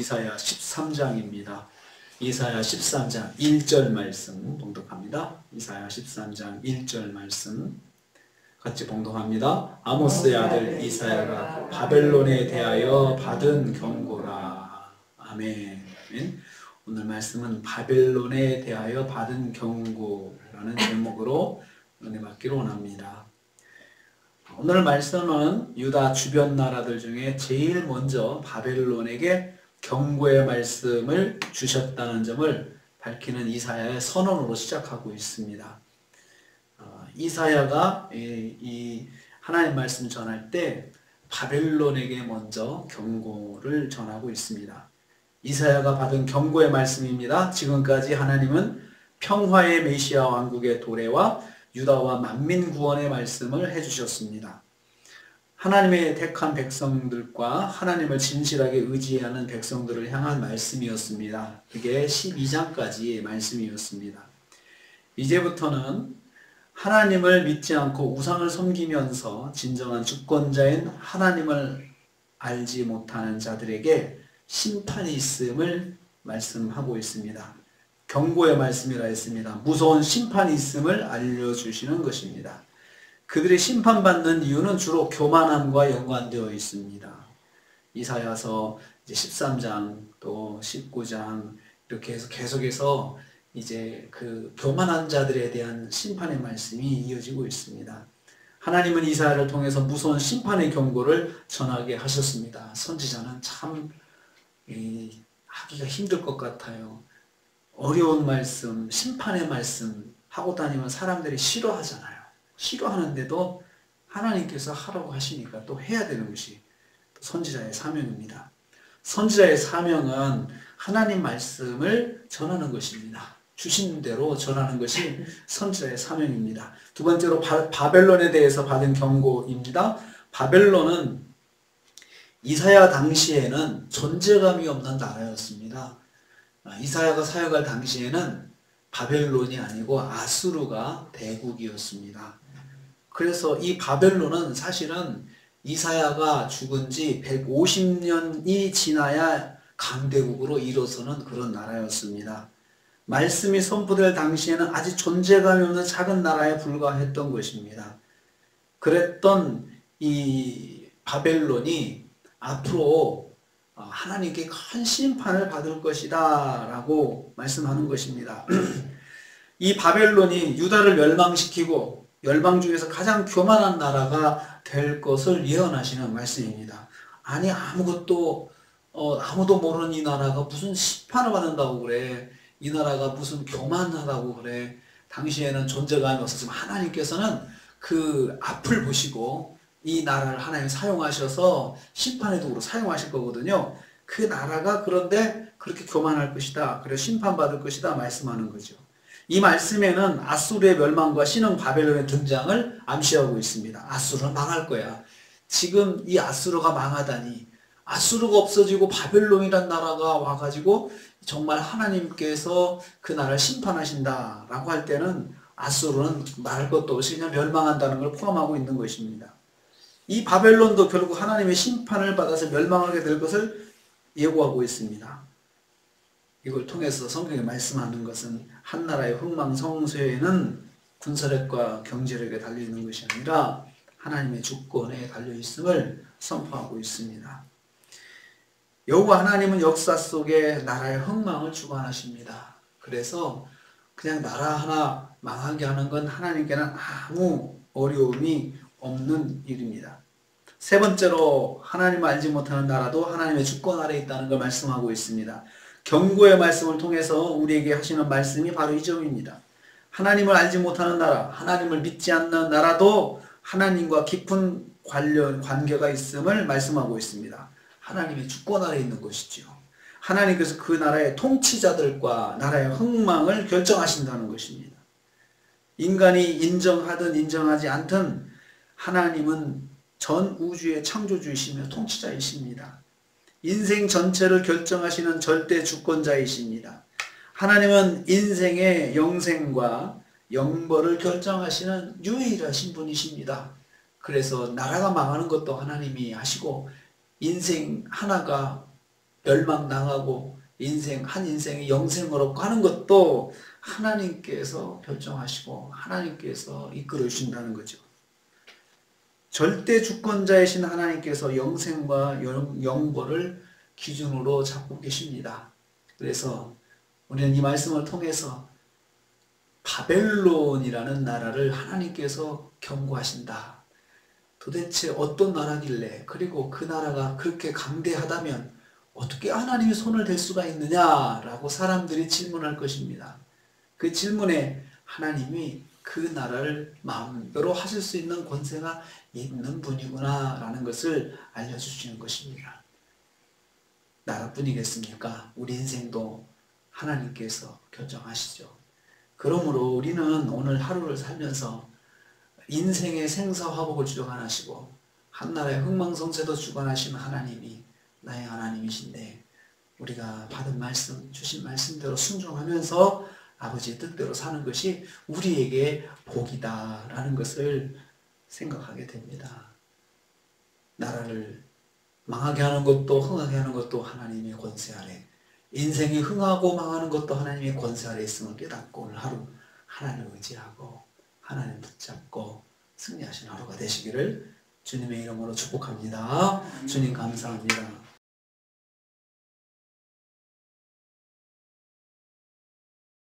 이사야 13장입니다. 이사야 13장 1절 말씀 봉독합니다. 이사야 13장 1절 말씀 같이 봉독합니다. 아모스의 아들 이사야가 바벨론에 대하여 받은 경고라. 아멘. 오늘 말씀은 바벨론에 대하여 받은 경고라는 제목으로 은혜 받기를 원합니다. 오늘 말씀은 유다 주변 나라들 중에 제일 먼저 바벨론에게 경고의 말씀을 주셨다는 점을 밝히는 이사야의 선언으로 시작하고 있습니다. 이사야가 이 하나님 말씀 전할 때 바벨론에게 먼저 경고를 전하고 있습니다. 이사야가 받은 경고의 말씀입니다. 지금까지 하나님은 평화의 메시아 왕국의 도래와 유다와 만민 구원의 말씀을 해주셨습니다. 하나님의 택한 백성들과 하나님을 진실하게 의지하는 백성들을 향한 말씀이었습니다. 그게 12장까지의 말씀이었습니다. 이제부터는 하나님을 믿지 않고 우상을 섬기면서 진정한 주권자인 하나님을 알지 못하는 자들에게 심판이 있음을 말씀하고 있습니다. 경고의 말씀이라 했습니다. 무서운 심판이 있음을 알려주시는 것입니다. 그들이 심판받는 이유는 주로 교만함과 연관되어 있습니다. 이사야서 이제 13장 또 19장 이렇게 해서 계속해서 이제 그 교만한 자들에 대한 심판의 말씀이 이어지고 있습니다. 하나님은 이사야를 통해서 무서운 심판의 경고를 전하게 하셨습니다. 선지자는 참 하기가 힘들 것 같아요. 어려운 말씀, 심판의 말씀 하고 다니면 사람들이 싫어하잖아요. 싫어하는데도 하나님께서 하라고 하시니까 또 해야 되는 것이 선지자의 사명입니다. 선지자의 사명은 하나님 말씀을 전하는 것입니다. 주신 대로 전하는 것이 선지자의 사명입니다. 두 번째로 바벨론에 대해서 받은 경고입니다. 바벨론은 이사야 당시에는 존재감이 없는 나라였습니다. 이사야가 사역할 당시에는 바벨론이 아니고 아수르가 대국이었습니다. 그래서 이 바벨론은 사실은 이사야가 죽은 지 150년이 지나야 강대국으로 일어서는 그런 나라였습니다. 말씀이 선포될 당시에는 아직 존재감이 없는 작은 나라에 불과했던 것입니다. 그랬던 이 바벨론이 앞으로 하나님께 큰 심판을 받을 것이다 라고 말씀하는 것입니다. 이 바벨론이 유다를 멸망시키고 열방 중에서 가장 교만한 나라가 될 것을 예언하시는 말씀입니다. 아니 아무도 모르는 이 나라가 무슨 심판을 받는다고 그래. 이 나라가 무슨 교만하다고 그래. 당시에는 존재감이 없었지만 하나님께서는 그 앞을 보시고 이 나라를 하나님 사용하셔서 심판의 도구로 사용하실 거거든요. 그 나라가 그런데 그렇게 교만할 것이다. 그래서 심판받을 것이다 말씀하는 거죠. 이 말씀에는 아수르의 멸망과 신흥 바벨론의 등장을 암시하고 있습니다. 아수르는 망할 거야. 지금 이 아수르가 망하다니, 아수르가 없어지고 바벨론이란 나라가 와가지고 정말 하나님께서 그 나라를 심판하신다라고 할 때는 아수르는 말할 것도 없이 그냥 멸망한다는 걸 포함하고 있는 것입니다. 이 바벨론도 결국 하나님의 심판을 받아서 멸망하게 될 것을 예고하고 있습니다. 이걸 통해서 성경에 말씀하는 것은 한 나라의 흥망성쇠에는 군사력과 경제력에 달려있는 것이 아니라 하나님의 주권에 달려있음을 선포하고 있습니다. 여호와 하나님은 역사 속에 나라의 흥망을 주관하십니다. 그래서 그냥 나라 하나 망하게 하는 건 하나님께는 아무 어려움이 없는 일입니다. 세 번째로 하나님을 알지 못하는 나라도 하나님의 주권 아래에 있다는 걸 말씀하고 있습니다. 경고의 말씀을 통해서 우리에게 하시는 말씀이 바로 이 점입니다. 하나님을 알지 못하는 나라, 하나님을 믿지 않는 나라도 하나님과 깊은 관계가 있음을 말씀하고 있습니다. 하나님의 주권 아래에 있는 것이죠. 하나님께서 그 나라의 통치자들과 나라의 흥망을 결정하신다는 것입니다. 인간이 인정하든 인정하지 않든 하나님은 전 우주의 창조주이시며 통치자이십니다. 인생 전체를 결정하시는 절대 주권자이십니다. 하나님은 인생의 영생과 영벌을 결정하시는 유일하신 분이십니다. 그래서 나라가 망하는 것도 하나님이 하시고 인생 하나가 멸망당하고 한 인생이 영생으로 가는 것도 하나님께서 결정하시고 하나님께서 이끌어 주신다는 거죠. 절대 주권자이신 하나님께서 영생과 영벌을 기준으로 잡고 계십니다. 그래서 우리는 이 말씀을 통해서 바벨론이라는 나라를 하나님께서 경고하신다. 도대체 어떤 나라길래, 그리고 그 나라가 그렇게 강대하다면 어떻게 하나님이 손을 댈 수가 있느냐라고 사람들이 질문할 것입니다. 그 질문에 하나님이 그 나라를 마음대로 하실 수 있는 권세가 있는 분이구나 라는 것을 알려주시는 것입니다. 나라뿐이겠습니까? 우리 인생도 하나님께서 결정하시죠. 그러므로 우리는 오늘 하루를 살면서 인생의 생사화복을 주관하시고 한나라의 흥망성쇠도 주관하시는 하나님이 나의 하나님이신데, 우리가 받은 말씀, 주신 말씀대로 순종하면서 아버지의 뜻대로 사는 것이 우리에게 복이다라는 것을 생각하게 됩니다. 나라를 망하게 하는 것도 흥하게 하는 것도 하나님의 권세 아래, 인생이 흥하고 망하는 것도 하나님의 권세 아래 있음을 깨닫고 오늘 하루 하나님을 의지하고 하나님 붙잡고 승리하신 하루가 되시기를 주님의 이름으로 축복합니다. 주님 감사합니다.